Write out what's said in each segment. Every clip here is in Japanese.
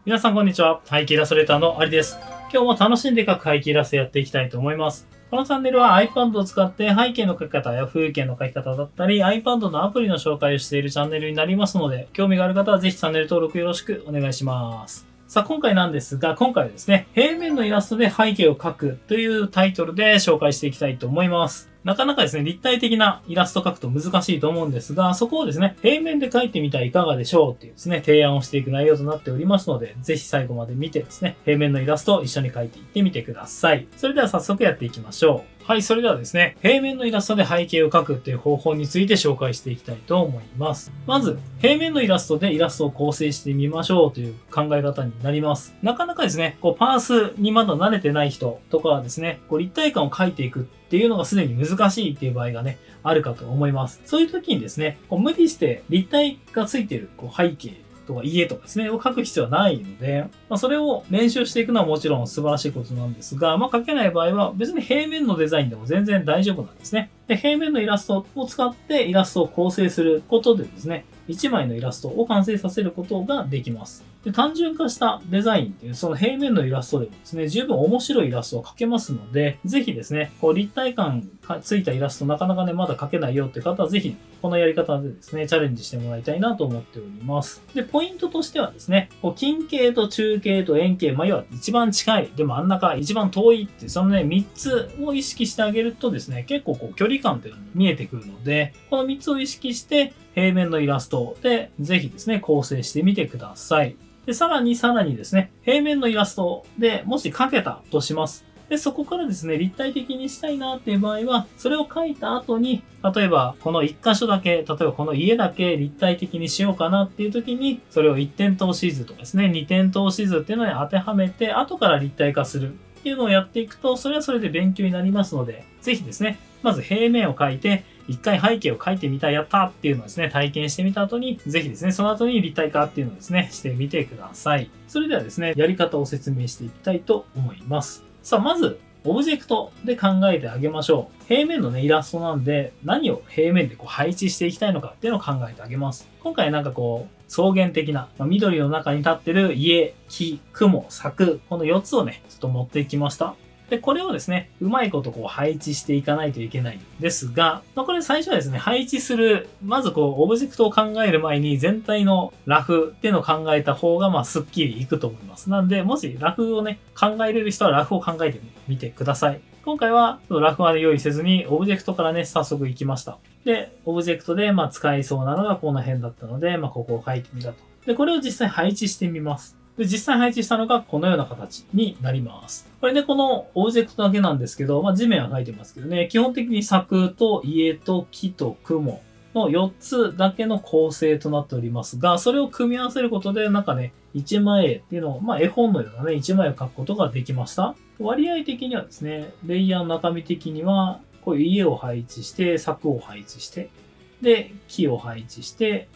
皆さんこんにちは。背景イラストレーターのアリです。今日も楽しんで描く背景イラストやっていきたいと思います。このチャンネルは iPad を使って背景の描き方や風景の描き方だったり iPad のアプリの紹介をしているチャンネルになりますので、興味がある方はぜひチャンネル登録よろしくお願いします。さあ今回なんですが、今回はですね、平面のイラストで背景を描くというタイトルで紹介していきたいと思います。なかなかですね、立体的なイラスト描くと難しいと思うんですが、そこをですね、平面で描いてみたらいかがでしょうっていうですね、提案をしていく内容となっておりますので、ぜひ最後まで見てですね、平面のイラストを一緒に描いていってみてください。それでは早速やっていきましょう。はい、それではですね、平面のイラストで背景を描くっていう方法について紹介していきたいと思います。まず、平面のイラストでイラストを構成してみましょうという考え方になります。なかなかですね、パースにまだ慣れてない人とかはですね、立体感を描いていくっていうのがすでに難しいっていう場合がね、あるかと思います。そういう時にですね、無理して立体がついている背景とか家とかですね、を描く必要はないので、それを練習していくのはもちろん素晴らしいことなんですが、描けない場合は別に平面のデザインでも全然大丈夫なんですね。で、平面のイラストを使ってイラストを構成することでですね、1枚のイラストを完成させることができます。で、単純化したデザインっていう、その平面のイラストでもですね、十分面白いイラストを描けますので、ぜひですね、立体感がついたイラストなかなかね、まだ描けないよって方はぜひ、このやり方でですね、チャレンジしてもらいたいなと思っております。で、ポイントとしてはですね、近景と中景と円形、要は一番近い、で真ん中、一番遠いっていう、そのね、3つを意識してあげるとですね、結構距離感っていうのが見えてくるので、この3つを意識して、平面のイラストで、ぜひですね、構成してみてください。で、さらにですね、平面のイラストでもし描けたとします。で、そこからですね、立体的にしたいなっていう場合は、それを描いた後に、例えばこの1箇所だけ、例えばこの家だけ立体的にしようかなっていう時に、それを1点透視図とかですね、2点透視図っていうのに当てはめて、後から立体化するっていうのをやっていくと、それはそれで勉強になりますので、ぜひですね、まず平面を描いて、一回背景を描いてみた、やったっていうのをですね、体験してみた後に、ぜひですね、その後に立体化っていうのをですね、してみてください。それではですね、やり方を説明していきたいと思います。さあ、まず、オブジェクトで考えてあげましょう。平面のね、イラストなんで、何を平面で配置していきたいのかっていうのを考えてあげます。今回草原的な、緑の中に立ってる家、木、雲、柵、この4つをね、ちょっと持ってきました。で、これをですね、うまいこと配置していかないといけないんですが、これ最初はですね、配置する、まずオブジェクトを考える前に全体のラフっていうのを考えた方が、スッキリいくと思います。なんで、もしラフをね、考えれる人はラフを考えてみてください。今回は、ラフは用意せずに、オブジェクトからね、早速行きました。で、オブジェクトで、使いそうなのがこの辺だったので、ここを書いてみたと。で、これを実際配置してみます。で、実際配置したのがこのような形になります。これね、このオブジェクトだけなんですけど、地面は書いてますけどね、基本的に柵と家と木と雲の4つだけの構成となっておりますが、それを組み合わせることで、一枚絵っていうのを、絵本のようなね、一枚を描くことができました。割合的にはですね、レイヤーの中身的には、こういう家を配置して、柵を配置して、で、木を配置して、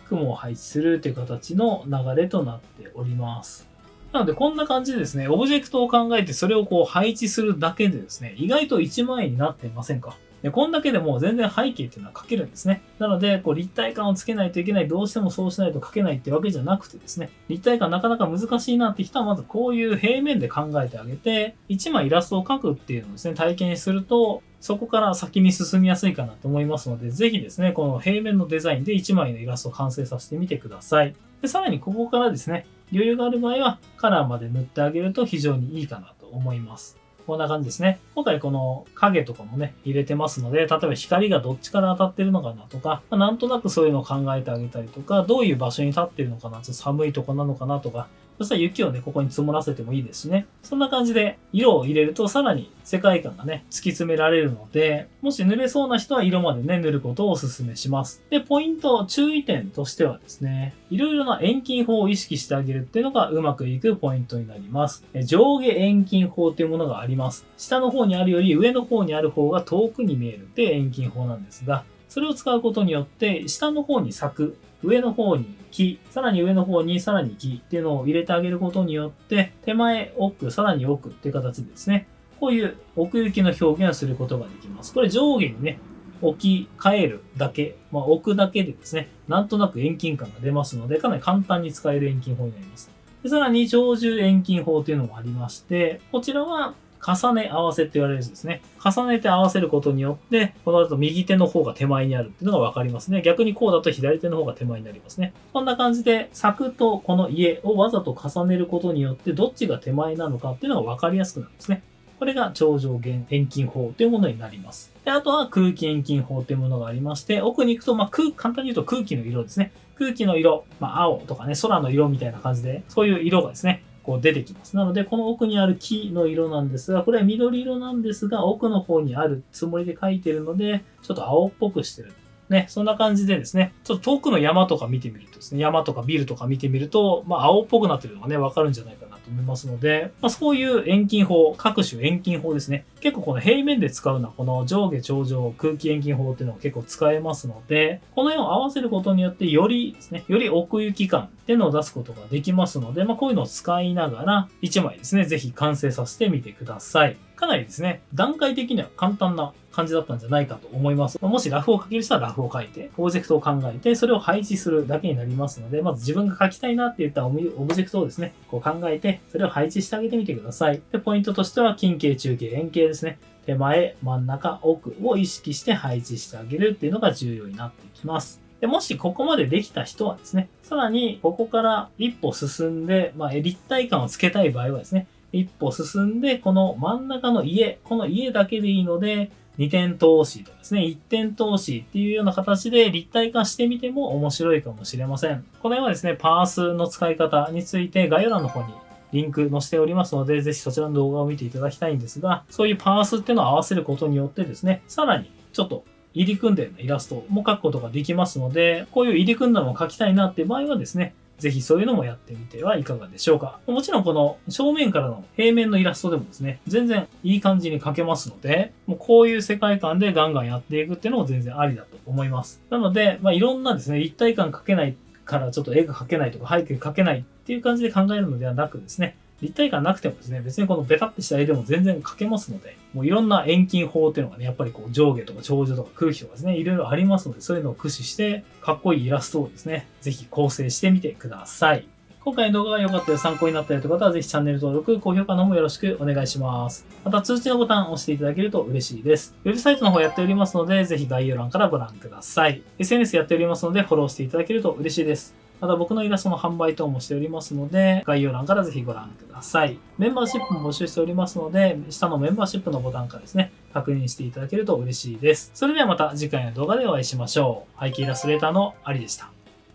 雲を配置するという形の流れとなっております。なので、こんな感じでですね、オブジェクトを考えてそれを配置するだけでですね、意外と一枚絵になっていませんか？で、こんだけでも全然背景っていうのは描けるんですね。なので、立体感をつけないといけない、どうしてもそうしないと描けないってわけじゃなくてですね、立体感なかなか難しいなって人は、まずこういう平面で考えてあげて、一枚イラストを描くっていうのをですね、体験すると、そこから先に進みやすいかなと思いますので、ぜひですね、この平面のデザインで一枚のイラストを完成させてみてください。で、さらにここからですね、余裕がある場合はカラーまで塗ってあげると非常にいいかなと思います。こんな感じですね。今回この影とかもね、入れてますので、例えば光がどっちから当たってるのかなとか、なんとなくそういうのを考えてあげたりとか、どういう場所に立ってるのかな、ちょっと寒いとこなのかなとか、そしたら雪をね、ここに積もらせてもいいですしね。そんな感じで色を入れるとさらに世界観がね、突き詰められるので、もし塗れそうな人は色までね、塗ることをお勧めします。で、ポイント、注意点としてはですね、いろいろな遠近法を意識してあげるっていうのがうまくいくポイントになります。上下遠近法というものがあります。下の方にあるより上の方にある方が遠くに見えるって遠近法なんですが、それを使うことによって、下の方に柵、上の方に木、さらに上の方にさらに木っていうのを入れてあげることによって、手前、奥、さらに奥っていう形でですね、こういう奥行きの表現をすることができます。これ上下にね、置き換えるだけ、置くだけでですね、なんとなく遠近感が出ますので、かなり簡単に使える遠近法になります。でさらに、長寿遠近法というのもありまして、こちらは、重ね合わせって言われるやつですね。重ねて合わせることによって、この後右手の方が手前にあるっていうのがわかりますね。逆にこうだと左手の方が手前になりますね。こんな感じで、柵とこの家をわざと重ねることによって、どっちが手前なのかっていうのがわかりやすくなるんですね。これが超上限遠近法というものになります。で、あとは空気遠近法というものがありまして、奥に行くと、簡単に言うと空気の色ですね。空気の色、青とかね、空の色みたいな感じで、そういう色がですね、こう出てきます。なので、この奥にある木の色なんですが、これは緑色なんですが、奥の方にあるつもりで描いてるので、ちょっと青っぽくしてる。ね、そんな感じでですね、ちょっと遠くの山とか見てみるとですね、山とかビルとか見てみると、青っぽくなってるのがね、わかるんじゃないかなと思いますので、そういう遠近法、各種遠近法ですね。結構この平面で使うのは、この上下頂上空気遠近法っていうのが結構使えますので、この辺を合わせることによってよりですね、より奥行き感っていうのを出すことができますので、こういうのを使いながら、1枚ですね、ぜひ完成させてみてください。かなりですね、段階的には簡単な感じだったんじゃないかと思います。もしラフを描ける人はラフを描いて、オブジェクトを考えて、それを配置するだけになりますので、まず自分が描きたいなって言ったオブジェクトをですね、こう考えて、それを配置してあげてみてください。で、ポイントとしては、近景、中景、円形ですね。手前、真ん中、奥を意識して配置してあげるっていうのが重要になってきます。で、もしここまでできた人はですね、さらにここから一歩進んで、立体感をつけたい場合はですね、一歩進んで、この真ん中の家、この家だけでいいので、2点通しとかですね、1点通しっていうような形で立体化してみても面白いかもしれません。この辺はですね、パースの使い方について概要欄の方にリンク載せておりますので、ぜひそちらの動画を見ていただきたいんですが、そういうパースっていうのを合わせることによってですね、さらにちょっと入り組んだようなイラストも描くことができますので、こういう入り組んだのを描きたいなっていう場合はですね、ぜひそういうのもやってみてはいかがでしょうか。もちろんこの正面からの平面のイラストでもですね、全然いい感じに描けますので、もうこういう世界観でガンガンやっていくっていうのも全然ありだと思います。なので、いろんなですね、立体感描けないからちょっと絵が描けないとか背景描けないっていう感じで考えるのではなくですね、立体感なくてもですね、別にこのベタってした絵でも全然描けますので、もういろんな遠近法っていうのがね、やっぱりこう上下とか長寿とか空気とかですね、いろいろありますので、そういうのを駆使して、かっこいいイラストをですね、ぜひ構成してみてください。今回の動画が良かったよ、参考になったよという方は、ぜひチャンネル登録、高評価の方もよろしくお願いします。また通知のボタンを押していただけると嬉しいです。ウェブサイトの方やっておりますので、ぜひ概要欄からご覧ください。SNS やっておりますので、フォローしていただけると嬉しいです。また僕のイラストの販売等もしておりますので、概要欄からぜひご覧ください。メンバーシップも募集しておりますので、下のメンバーシップのボタンからですね、確認していただけると嬉しいです。それではまた次回の動画でお会いしましょう。背景イラストレーターのアリでした。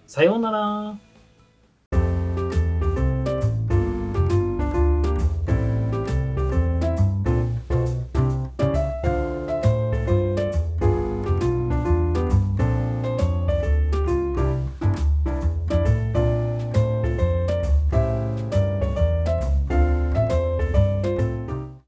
さようなら。